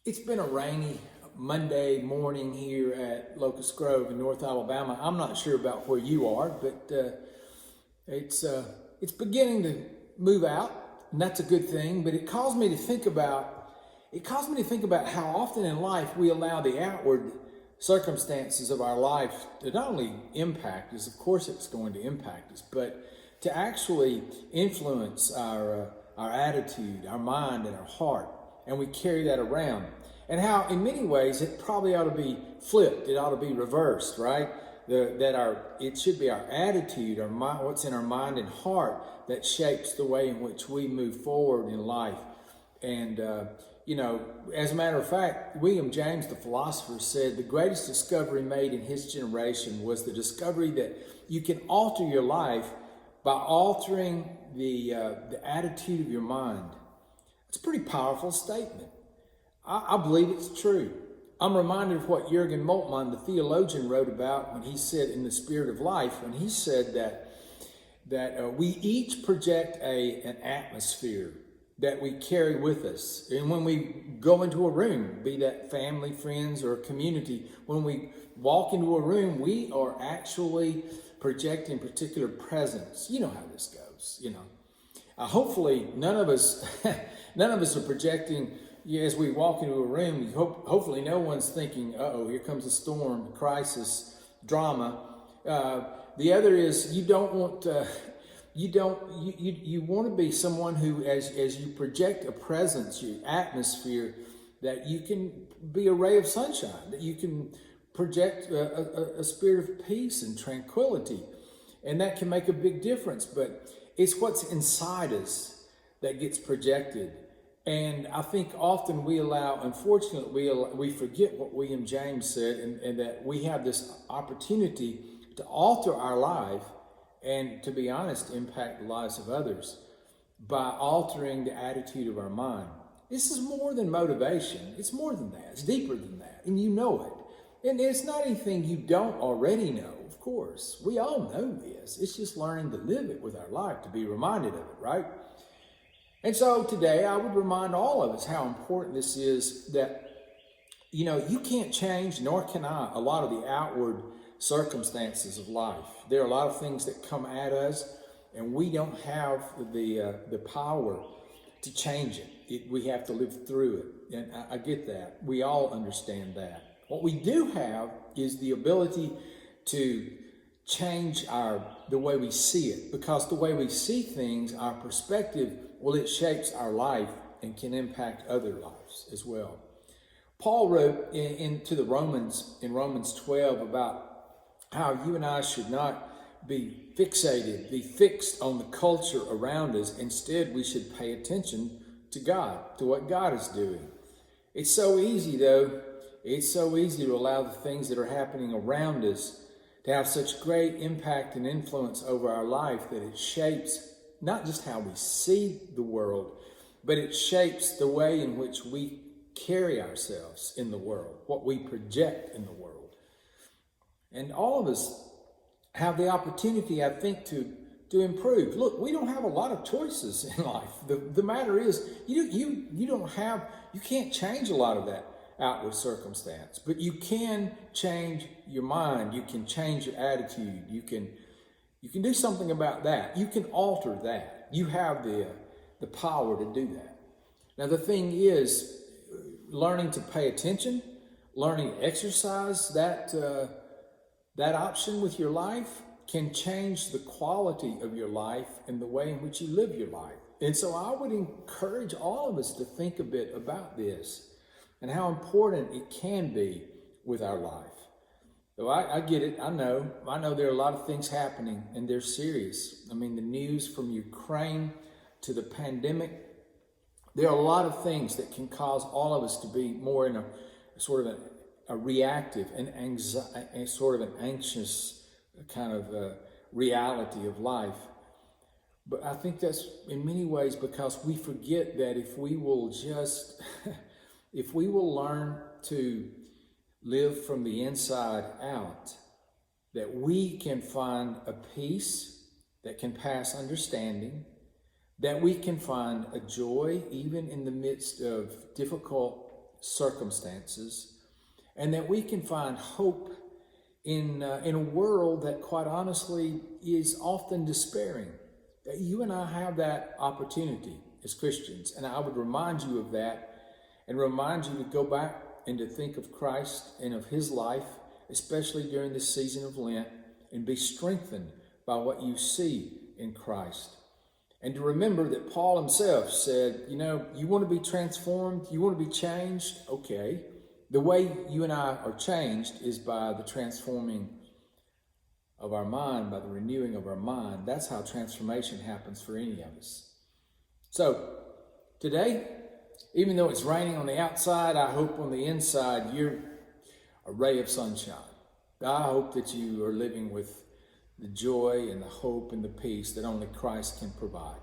It's been a rainy Monday morning here at Locust Grove in North Alabama. I'm not sure about where you are, but it's beginning to move out, and that's a good thing. But it caused me to think about how often in life we allow the outward circumstances of our life to not only impact us, of course it's going to impact us, but to actually influence our attitude, our mind, and our heart. And we carry that around. And how, in many ways, it probably ought to be flipped. It ought to be reversed, right? It should be our attitude, our mind, what's in our mind and heart, that shapes the way in which we move forward in life. And as a matter of fact, William James, the philosopher, said the greatest discovery made in his generation was the discovery that you can alter your life by altering the attitude of your mind. It's a pretty powerful statement. I believe it's true. I'm reminded of what Jürgen Moltmann, the theologian, wrote about when he said in The Spirit of Life, when he said that we each project an atmosphere that we carry with us. And when we go into a room, be that family, friends, or community, when we walk into a room, we are actually projecting particular presence. You know how this goes, hopefully none of us are projecting as we walk into a room. Hopefully no one's thinking, uh-oh, here comes a storm, crisis, drama. The other is you want to be someone who, as you project a presence, your atmosphere, that you can be a ray of sunshine, that you can project a spirit of peace and tranquility. And that can make a big difference, but it's what's inside us that gets projected. And I think often unfortunately, we forget what William James said, and that we have this opportunity to alter our life and, to be honest, impact the lives of others by altering the attitude of our mind. This is more than motivation. It's more than that. It's deeper than that. And you know it. And it's not anything you don't already know, of course. We all know this. It's just learning to live it with our life, to be reminded of it, right? And so today I would remind all of us how important this is, that, you can't change, nor can I, a lot of the outward circumstances of life. There are a lot of things that come at us, and we don't have the power to change it. We have to live through it. And I get that. We all understand that. What we do have is the ability to change the way we see it, because the way we see things, our perspective, it shapes our life and can impact other lives as well. Paul wrote into the Romans, in Romans 12, about how you and I should not be fixed on the culture around us. Instead, we should pay attention to God, to what God is doing. It's so easy, though. It's so easy to allow the things that are happening around us to have such great impact and influence over our life that it shapes not just how we see the world, but it shapes the way in which we carry ourselves in the world, what we project in the world. And all of us have the opportunity, I think, to improve. Look, we don't have a lot of choices in life. The matter is, you can't change a lot of that outward circumstance, but you can change your mind. You can change your attitude. You can do something about that. You can alter that. You have the power to do that. Now, the thing is, learning to pay attention, learning to exercise that option with your life can change the quality of your life and the way in which you live your life. And so I would encourage all of us to think a bit about this and how important it can be with our life. So I get it. I know there are a lot of things happening, and they're serious. I mean, the news from Ukraine to the pandemic, there are a lot of things that can cause all of us to be more in a sort of a reactive and sort of an anxious kind of reality of life. But I think that's in many ways because we forget that if we will learn to live from the inside out, that we can find a peace that can pass understanding, that we can find a joy even in the midst of difficult circumstances, and that we can find hope in a world that, quite honestly, is often despairing. That you and I have that opportunity as Christians, and I would remind you of that, and remind you to go back and to think of Christ and of His life, especially during this season of Lent, and be strengthened by what you see in Christ. And to remember that Paul himself said, you want to be transformed, you want to be changed, okay. The way you and I are changed is by the transforming of our mind, by the renewing of our mind. That's how transformation happens for any of us. So, today, even though it's raining on the outside, I hope on the inside you're a ray of sunshine. I hope that you are living with the joy and the hope and the peace that only Christ can provide.